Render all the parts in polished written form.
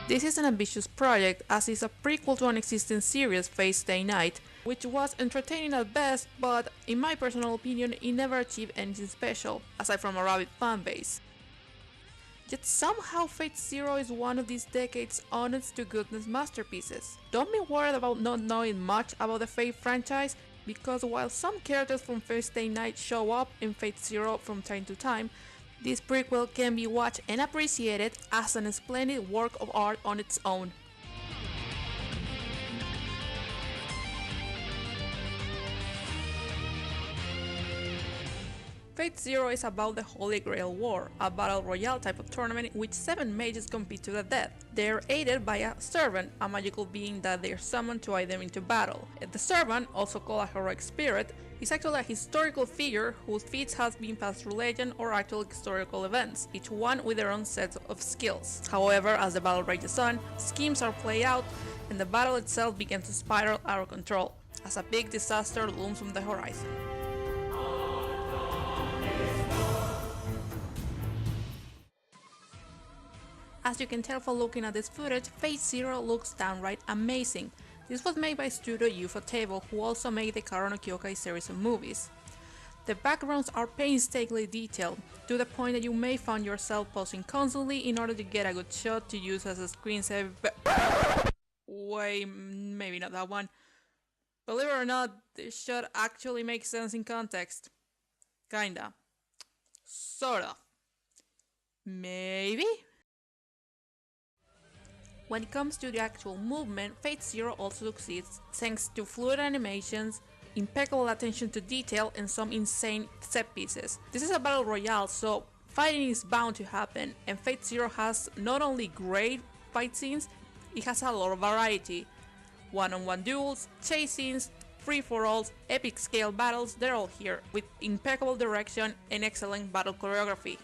This is an ambitious project as it's a prequel to an existing series, Fate Stay Night, which was entertaining at best, but in my personal opinion it never achieved anything special, aside from a rabid fanbase. Yet somehow Fate Zero is one of this decade's honest to goodness masterpieces. Don't be worried about not knowing much about the Fate franchise, because while some characters from Fate Stay Night show up in Fate Zero from time to time, this prequel can be watched and appreciated as an splendid work of art on its own. Fate Zero is about the Holly Grail War, a battle royale type of tournament in which 7 mages compete to the death. They are aided by a servant, a magical being that they are summoned to aid them into battle. The servant, also called a heroic spirit, is actually a historical figure whose feats have been passed through legend or actual historical events, each one with their own set of skills. However, as the battle rages on, schemes are played out and the battle itself begins to spiral out of control, as a big disaster looms on the horizon. As you can tell from looking at this footage, Fate Zero looks downright amazing. This was made by Studio Ufotable, who also made the Karo no Kyokai series of movies. The backgrounds are painstakingly detailed, to the point that you may find yourself pausing constantly in order to get a good shot to use as a screensaver. Wait, maybe not that one. Believe it or not, this shot actually makes sense in context. Kinda. Sorta. Maybe? When it comes to the actual movement, Fate Zero also succeeds thanks to fluid animations, impeccable attention to detail, and some insane set pieces. This is a battle royale, so fighting is bound to happen, and Fate Zero has not only great fight scenes, it has a lot of variety. One-on-one duels, chase scenes, free-for-alls, epic scale battles, they're all here, with impeccable direction and excellent battle choreography.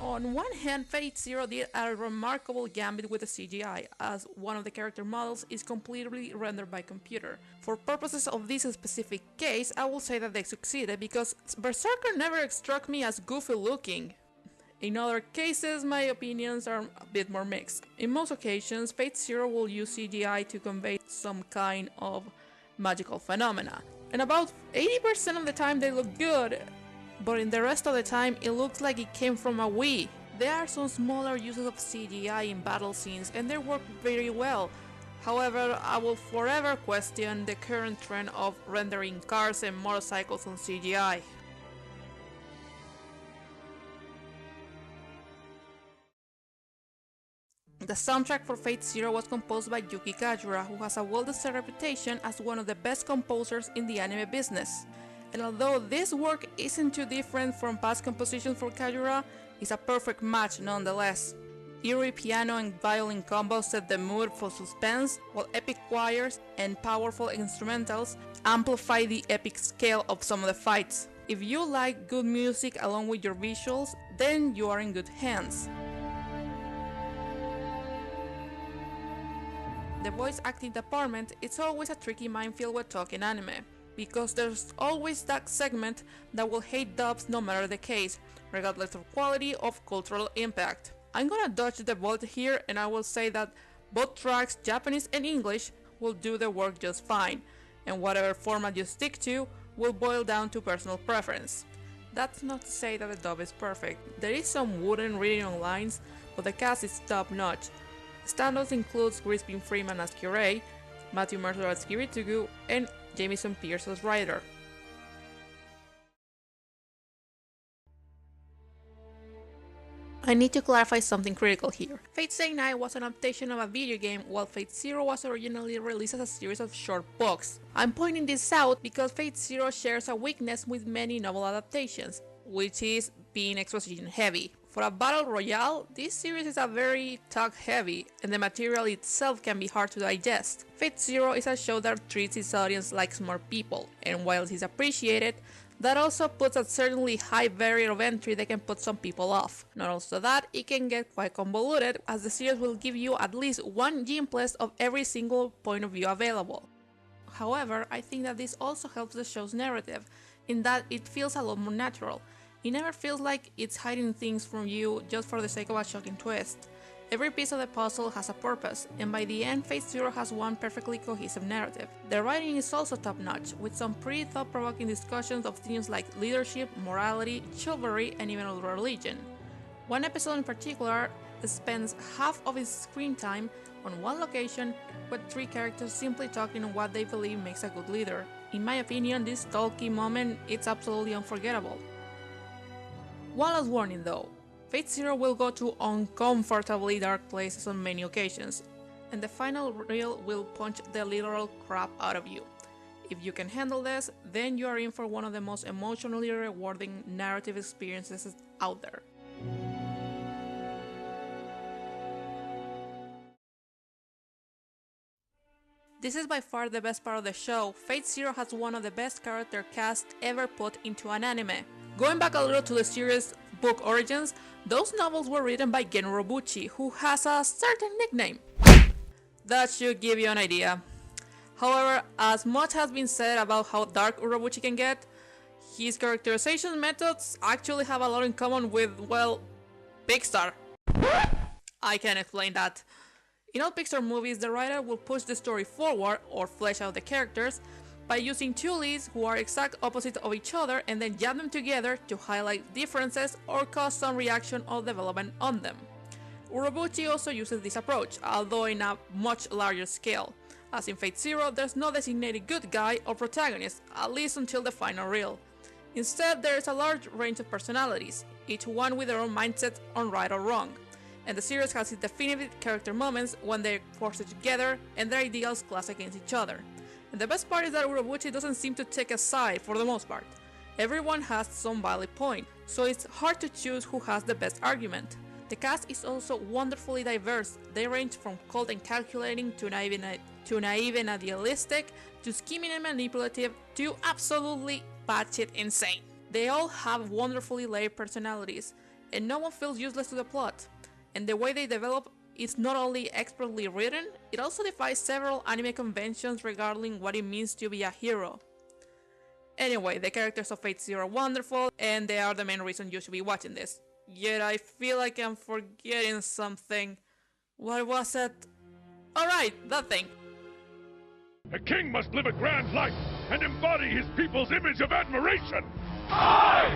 On one hand, Fate Zero did a remarkable gambit with the CGI, as one of the character models is completely rendered by computer. For purposes of this specific case, I will say that they succeeded because Berserker never struck me as goofy looking. In other cases, my opinions are a bit more mixed. In most occasions, Fate Zero will use CGI to convey some kind of magical phenomena, and about 80% of the time they look good, but in the rest of the time it looks like it came from a Wii. There are some smaller uses of CGI in battle scenes and they work very well. However, I will forever question the current trend of rendering cars and motorcycles on CGI. The soundtrack for Fate Zero was composed by Yuki Kajura, who has a well-deserved reputation as one of the best composers in the anime business. And although this work isn't too different from past compositions for Kajura, it's a perfect match nonetheless. Eerie piano and violin combos set the mood for suspense, while epic choirs and powerful instrumentals amplify the epic scale of some of the fights. If you like good music along with your visuals, then you are in good hands. The voice acting department is always a tricky minefield when talking anime, because there's always that segment that will hate dubs no matter the case, regardless of quality or cultural impact. I'm gonna dodge the bullet here and I will say that both tracks, Japanese and English, will do the work just fine, and whatever format you stick to will boil down to personal preference. That's not to say that the dub is perfect. There is some wooden reading on lines, but the cast is top notch. Standouts includes Crispin Freeman as Kirei, Matthew Mercer as Kiritugu, and Jamison Pierce as Ryder. I need to clarify something critical here. Fate Stay Night was an adaptation of a video game, while Fate Zero was originally released as a series of short books. I'm pointing this out because Fate Zero shares a weakness with many novel adaptations, which is being exposition heavy. For a battle royale, this series is a very talk heavy, and the material itself can be hard to digest. Fate Zero is a show that treats its audience like smart people, and while it is appreciated, that also puts a certainly high barrier of entry that can put some people off. Not also that, it can get quite convoluted, as the series will give you at least one gameplay of every single point of view available. However, I think that this also helps the show's narrative, in that it feels a lot more natural. It never feels like it's hiding things from you just for the sake of a shocking twist. Every piece of the puzzle has a purpose, and by the end, Fate Zero has one perfectly cohesive narrative. The writing is also top-notch, with some pretty thought-provoking discussions of themes like leadership, morality, chivalry, and even religion. One episode in particular spends half of its screen time on one location with 3 characters simply talking on what they believe makes a good leader. In my opinion, this talky moment is absolutely unforgettable. One last warning though. Fate Zero will go to uncomfortably dark places on many occasions, and the final reel will punch the literal crap out of you. If you can handle this, then you are in for one of the most emotionally rewarding narrative experiences out there. This is by far the best part of the show. Fate Zero has one of the best character casts ever put into an anime. Going back a little to the series' book origins, those novels were written by Gen Urobuchi, who has a certain nickname. That should give you an idea. However, as much has been said about how dark Urobuchi can get, his characterization methods actually have a lot in common with, well, Pixar. I can explain that. In all Pixar movies, the writer will push the story forward or flesh out the characters by using 2 leads who are exact opposite of each other and then jam them together to highlight differences or cause some reaction or development on them. Urobuchi also uses this approach, although in a much larger scale. As in Fate Zero, there's no designated good guy or protagonist, at least until the final reel. Instead, there is a large range of personalities, each one with their own mindset on right or wrong. And the series has its definitive character moments when they're forced together and their ideals clash against each other. And the best part is that Urobuchi doesn't seem to take a side for the most part. Everyone has some valid point, so it's hard to choose who has the best argument. The cast is also wonderfully diverse. They range from cold and calculating to naive and idealistic, to scheming and manipulative, to absolutely batshit insane. They all have wonderfully layered personalities, and no one feels useless to the plot. And the way they develop is not only expertly written, it also defies several anime conventions regarding what it means to be a hero. Anyway, the characters of Fate Zero are wonderful, and they are the main reason you should be watching this. Yet I feel like I'm forgetting something. What was it? Alright, that thing. A king must live a grand life and embody his people's image of admiration. I!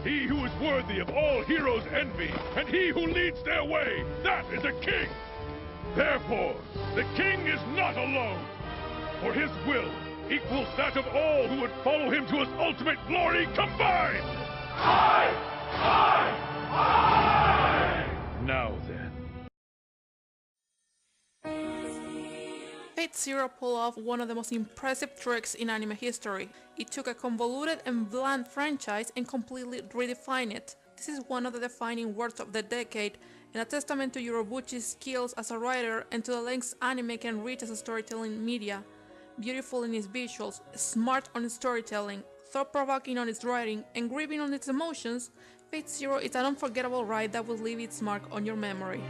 He who is worthy of all heroes' envy, and he who leads their way, that is a king. Therefore, the king is not alone, for his will equals that of all who would follow him to his ultimate glory combined. I! Now then. Fate Zero pulled off one of the most impressive tricks in anime history. It took a convoluted and bland franchise and completely redefined it. This is one of the defining words of the decade, and a testament to Urobuchi's skills as a writer and to the lengths anime can reach as a storytelling media. Beautiful in its visuals, smart on its storytelling, thought-provoking on its writing, and gripping on its emotions, Fate Zero is an unforgettable ride that will leave its mark on your memory.